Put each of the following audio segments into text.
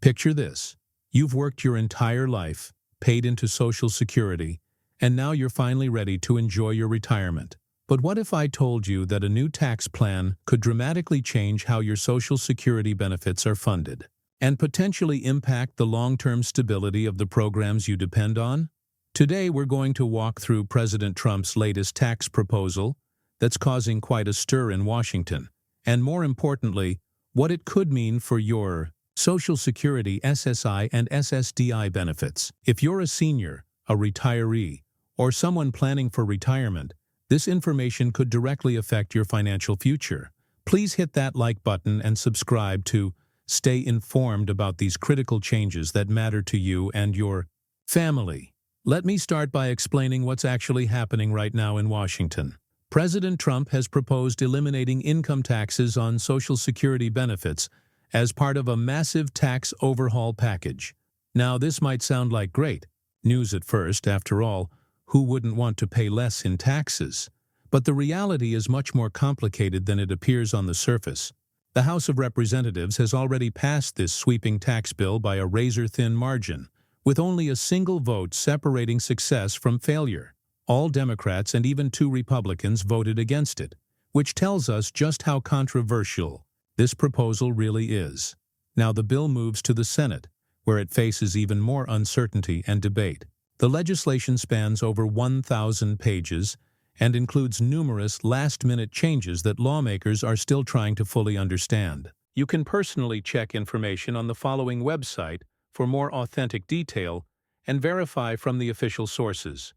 Picture this. You've worked your entire life, paid into Social Security, and now you're finally ready to enjoy your retirement. But what if I told you that a new tax plan could dramatically change how your Social Security benefits are funded, and potentially impact the long-term stability of the programs you depend on? Today we're going to walk through President Trump's latest tax proposal that's causing quite a stir in Washington, and more importantly, what it could mean for your Social Security SSI and SSDI benefits. If you're a senior, a retiree, or someone planning for retirement, this information could directly affect your financial future. Please hit that like button and subscribe to stay informed about these critical changes that matter to you and your family. Let me start by explaining what's actually happening right now in Washington. President Trump has proposed eliminating income taxes on Social Security benefits as part of a massive tax overhaul package. Now, this might sound like great news at first. After all, who wouldn't want to pay less in taxes? But the reality is much more complicated than it appears on the surface. The House of Representatives has already passed this sweeping tax bill by a razor-thin margin, with only a single vote separating success from failure. All Democrats and even 2 Republicans voted against it, which tells us just how controversial this proposal really is. Now the bill moves to the Senate, where it faces even more uncertainty and debate. The legislation spans over 1,000 pages and includes numerous last-minute changes that lawmakers are still trying to fully understand. You can personally check information on the following website for more authentic detail and verify from the official sources.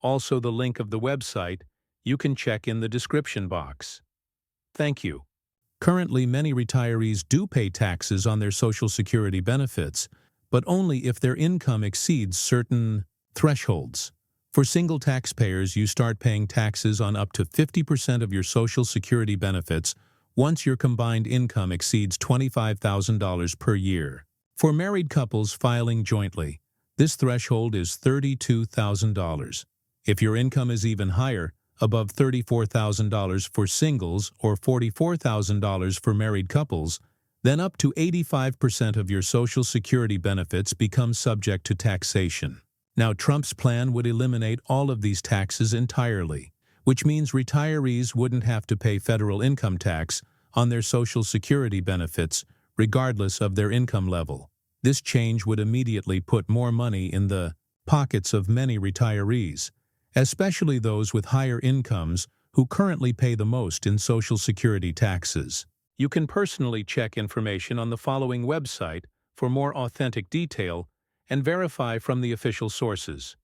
Also, the link of the website you can check in the description box. Thank you. Currently, many retirees do pay taxes on their Social Security benefits, but only if their income exceeds certain thresholds. For single taxpayers, you start paying taxes on up to 50% of your Social Security benefits once your combined income exceeds $25,000 per year. For married couples filing jointly, this threshold is $32,000. If your income is even higher, above $34,000 for singles or $44,000 for married couples, then up to 85% of your Social Security benefits become subject to taxation. Now, Trump's plan would eliminate all of these taxes entirely, which means retirees wouldn't have to pay federal income tax on their Social Security benefits, regardless of their income level. This change would immediately put more money in the pockets of many retirees, especially those with higher incomes who currently pay the most in Social Security taxes. You can personally check information on the following website for more authentic detail and verify from the official sources.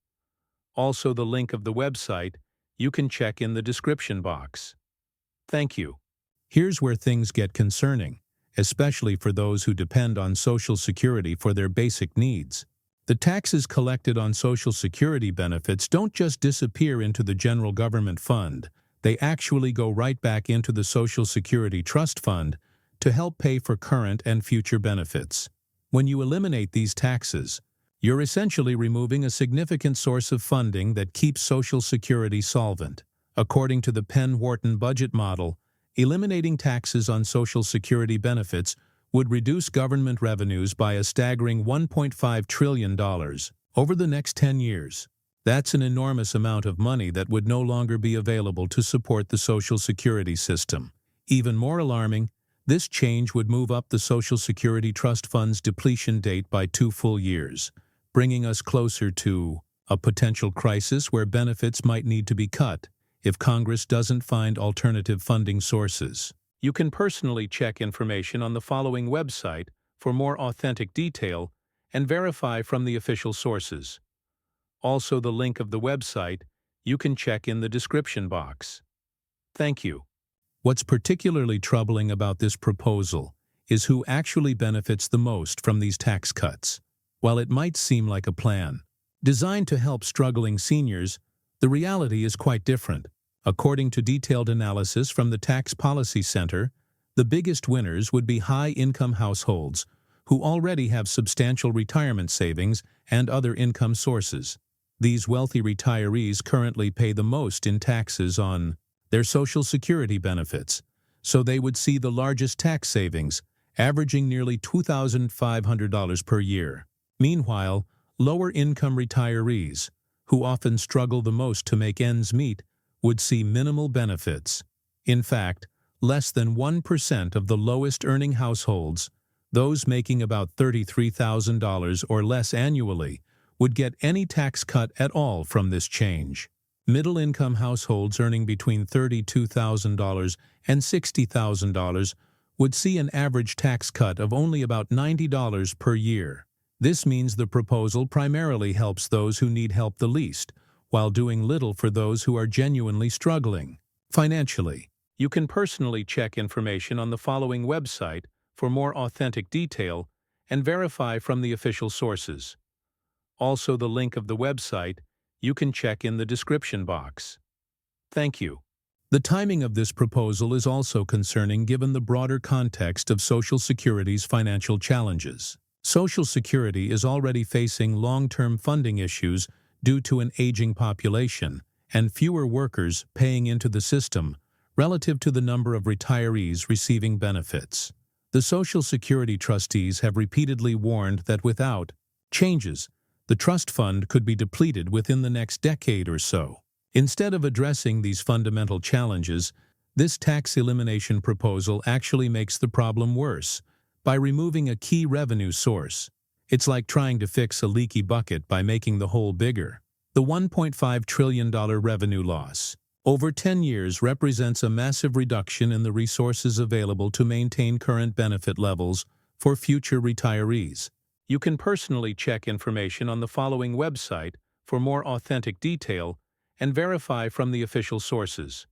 Also, the link of the website you can check in the description box. Thank you. Here's where things get concerning, especially for those who depend on Social Security for their basic needs. The taxes collected on Social Security benefits don't just disappear into the general government fund. They actually go right back into the Social Security Trust Fund to help pay for current and future benefits. When you eliminate these taxes, you're essentially removing a significant source of funding that keeps Social Security solvent. According to the Penn-Wharton budget model, eliminating taxes on Social Security benefits would reduce government revenues by a staggering $1.5 trillion over the next 10 years. That's an enormous amount of money that would no longer be available to support the Social Security system. Even more alarming, this change would move up the Social Security Trust Fund's depletion date by 2 full years, bringing us closer to a potential crisis where benefits might need to be cut if Congress doesn't find alternative funding sources. You can personally check information on the following website for more authentic detail and verify from the official sources. Also, the link of the website you can check in the description box. Thank you. What's particularly troubling about this proposal is who actually benefits the most from these tax cuts. While it might seem like a plan designed to help struggling seniors, the reality is quite different. According to detailed analysis from the Tax Policy Center, the biggest winners would be high-income households who already have substantial retirement savings and other income sources. These wealthy retirees currently pay the most in taxes on their Social Security benefits, so they would see the largest tax savings averaging nearly $2,500 per year. Meanwhile, lower-income retirees, who often struggle the most to make ends meet, would see minimal benefits. In fact, less than 1% of the lowest-earning households, those making about $33,000 or less annually, would get any tax cut at all from this change. Middle-income households earning between $32,000 and $60,000 would see an average tax cut of only about $90 per year. This means the proposal primarily helps those who need help the least, while doing little for those who are genuinely struggling financially. You can personally check information on the following website for more authentic detail and verify from the official sources. Also, the link of the website you can check in the description box. Thank you. The timing of this proposal is also concerning given the broader context of Social Security's financial challenges. Social Security is already facing long-term funding issues due to an aging population and fewer workers paying into the system relative to the number of retirees receiving benefits. The Social Security trustees have repeatedly warned that without changes, the trust fund could be depleted within the next decade or so. Instead of addressing these fundamental challenges, this tax elimination proposal actually makes the problem worse by removing a key revenue source. It's like trying to fix a leaky bucket by making the hole bigger. The $1.5 trillion revenue loss over 10 years represents a massive reduction in the resources available to maintain current benefit levels for future retirees. You can personally check information on the following website for more authentic detail and verify from the official sources.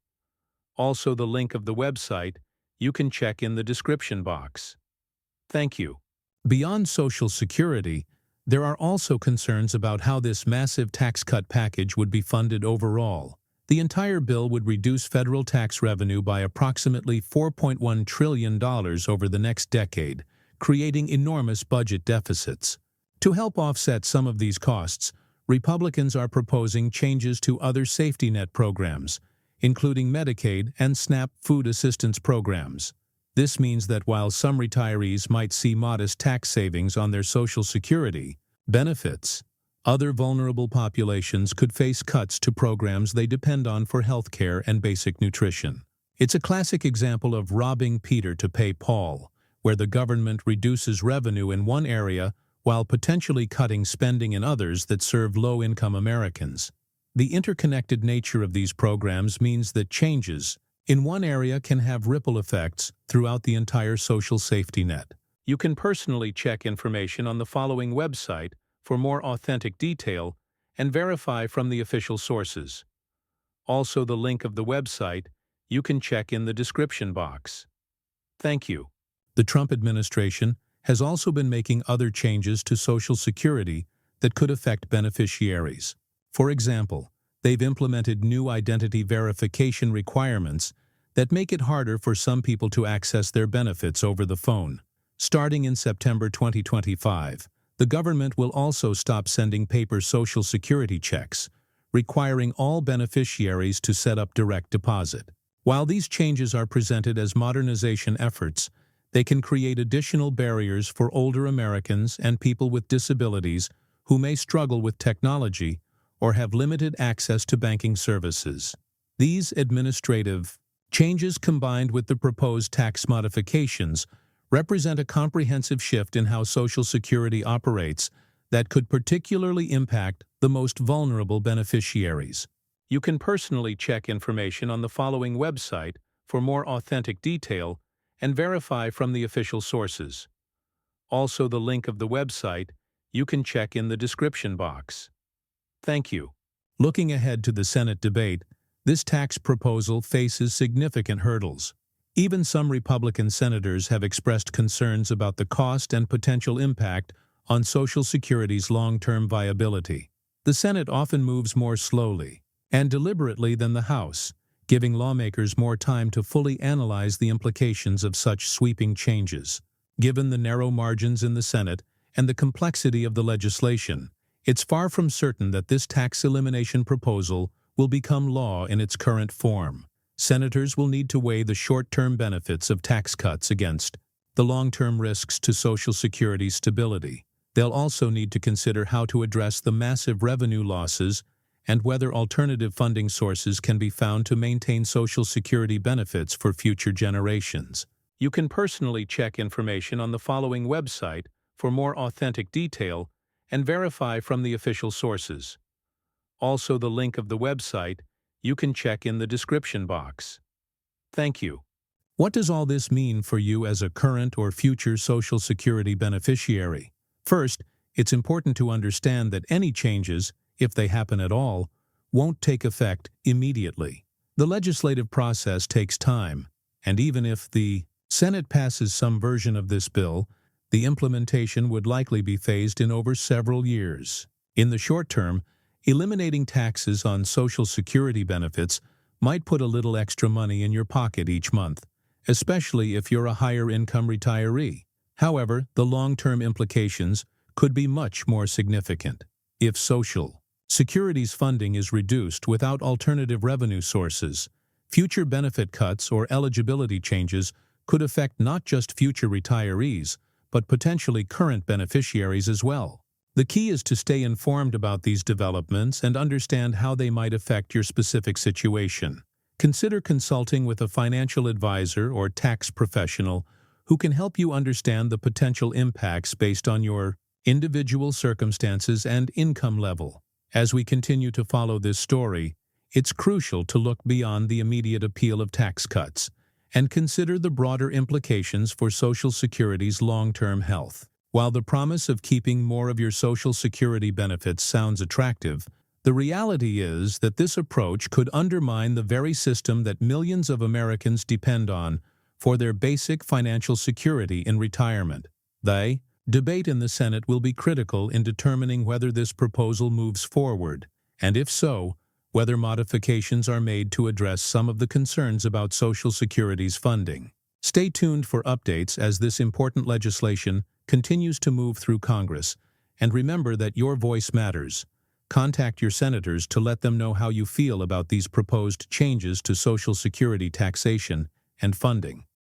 Also, the link of the website you can check in the description box. Thank you. Beyond Social Security, there are also concerns about how this massive tax cut package would be funded overall. The entire bill would reduce federal tax revenue by approximately $4.1 trillion over the next decade, creating enormous budget deficits. To help offset some of these costs, Republicans are proposing changes to other safety net programs, including Medicaid and SNAP food assistance programs. This means that while some retirees might see modest tax savings on their Social Security benefits, other vulnerable populations could face cuts to programs they depend on for health care and basic nutrition. It's a classic example of robbing Peter to pay Paul, where the government reduces revenue in one area while potentially cutting spending in others that serve low-income Americans. The interconnected nature of these programs means that changes in one area can have ripple effects throughout the entire social safety net. You can personally check information on the following website for more authentic detail and verify from the official sources. Also, the link of the website you can check in the description box. Thank you. The Trump administration has also been making other changes to Social Security that could affect beneficiaries. For example, they've implemented new identity verification requirements that make it harder for some people to access their benefits over the phone. Starting in September 2025, the government will also stop sending paper Social Security checks, requiring all beneficiaries to set up direct deposit. While these changes are presented as modernization efforts, they can create additional barriers for older Americans and people with disabilities who may struggle with technology or have limited access to banking services. These administrative changes, combined with the proposed tax modifications, represent a comprehensive shift in how Social Security operates that could particularly impact the most vulnerable beneficiaries. You can personally check information on the following website for more authentic detail and verify from the official sources. Also, the link of the website you can check in the description box. Thank you. Looking ahead to the Senate debate, this tax proposal faces significant hurdles. Even some Republican senators have expressed concerns about the cost and potential impact on Social Security's long-term viability. The Senate often moves more slowly and deliberately than the House, giving lawmakers more time to fully analyze the implications of such sweeping changes. Given the narrow margins in the Senate and the complexity of the legislation, it's far from certain that this tax elimination proposal will become law in its current form. Senators will need to weigh the short-term benefits of tax cuts against the long-term risks to Social Security's stability. They'll also need to consider how to address the massive revenue losses and whether alternative funding sources can be found to maintain Social Security benefits for future generations. You can personally check information on the following website for more authentic detail and verify from the official sources. Also, the link of the website you can check in the description box. Thank you. What does all this mean for you as a current or future Social Security beneficiary? First, it's important to understand that any changes, if they happen at all, won't take effect immediately. The legislative process takes time, and even if the Senate passes some version of this bill, the implementation would likely be phased in over several years. In the short term, eliminating taxes on Social Security benefits might put a little extra money in your pocket each month, especially if you're a higher-income retiree. However, the long-term implications could be much more significant. If Social Security's funding is reduced without alternative revenue sources, future benefit cuts or eligibility changes could affect not just future retirees, but potentially current beneficiaries as well. The key is to stay informed about these developments and understand how they might affect your specific situation. Consider consulting with a financial advisor or tax professional who can help you understand the potential impacts based on your individual circumstances and income level. As we continue to follow this story, it's crucial to look beyond the immediate appeal of tax cuts and consider the broader implications for Social Security's long-term health. While the promise of keeping more of your Social Security benefits sounds attractive, the reality is that this approach could undermine the very system that millions of Americans depend on for their basic financial security in retirement. The debate in the Senate will be critical in determining whether this proposal moves forward, and if so, whether modifications are made to address some of the concerns about Social Security's funding. Stay tuned for updates as this important legislation continues to move through Congress, and remember that your voice matters. Contact your senators to let them know how you feel about these proposed changes to Social Security taxation and funding.